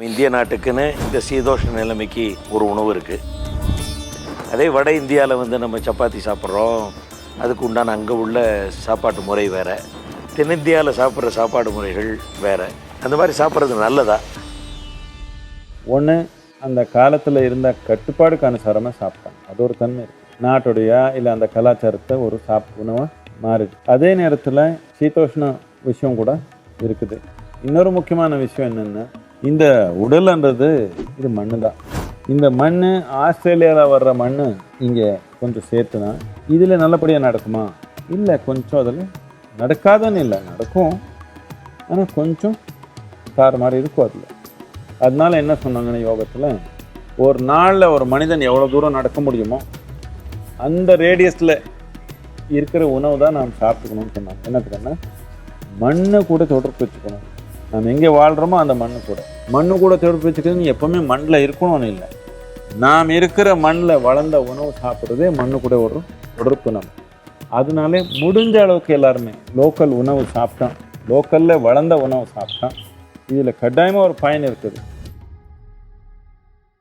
இந்திய நாட்டுக்குன்னு இந்த சீதோஷ்ண நிலைமைக்கு ஒரு உணவு இருக்குது. அதே வட இந்தியாவில் நம்ம சப்பாத்தி சாப்பிட்றோம். அதுக்கு உண்டான அங்கே உள்ள சாப்பாட்டு முறை வேறு. தென்னிந்தியாவில் சாப்பிட்ற சாப்பாடு முறைகள் வேறு. அந்த மாதிரி சாப்பிட்றது நல்லதா? ஒன்று, அந்த காலத்தில் இருந்த கட்டுப்பாடுக்கு அனுசாரமாக சாப்பிட்டாங்க. அது ஒரு தன்மை இருக்குது. நாட்டுடைய இல்லை அந்த கலாச்சாரத்தை ஒரு உணவாக மாறிடுது. அதே நேரத்தில் சீதோஷ்ண விஷயம் கூட இருக்குது. இன்னொரு முக்கியமான விஷயம் என்னென்னா, இந்த உடல்ன்றது இது மண் தான். இந்த மண் ஆஸ்திரேலியாவில் வர்ற மண் இங்கே கொஞ்சம் சேர்த்துனா இதில் நல்லபடியாக நடக்குமா? இல்லை, கொஞ்சம் அதில் நடக்காதுன்னு இல்லை, நடக்கும். ஆனால் கொஞ்சம் தார மாதிரி இருக்கும் அதில். அதனால என்ன சொன்னாங்கன்னா யோகத்தில், ஒரு நாளில் ஒரு மனிதன் எவ்வளோ தூரம் நடக்க முடியுமோ அந்த ரேடியஸில் இருக்கிற உணவு தான் நாம் சாப்பிட்டுக்கணும்னு சொன்னாங்க. என்னத்துக்குன்னா, மண்ணை கூட தொடர்பு வச்சுக்கணும். நம்ம எங்கே வாழ்கிறோமோ அந்த மண்ணு கூட தொடர்பு வச்சுக்கிறது எப்போவுமே மண்ணில் இருக்கணும்னு இல்லை. நாம் இருக்கிற மண்ணில் வளர்ந்த உணவு சாப்பிட்றதே மண்ணு கூட ஒரு தொடர்பு நம்ம. அதனாலே முடிஞ்ச அளவுக்கு எல்லாருமே லோக்கல் உணவு சாப்பிட்டோம், லோக்கலில் வளர்ந்த உணவு சாப்பிட்டோம். இதில் கட்டாயமாக ஒரு பயன் இருக்குது.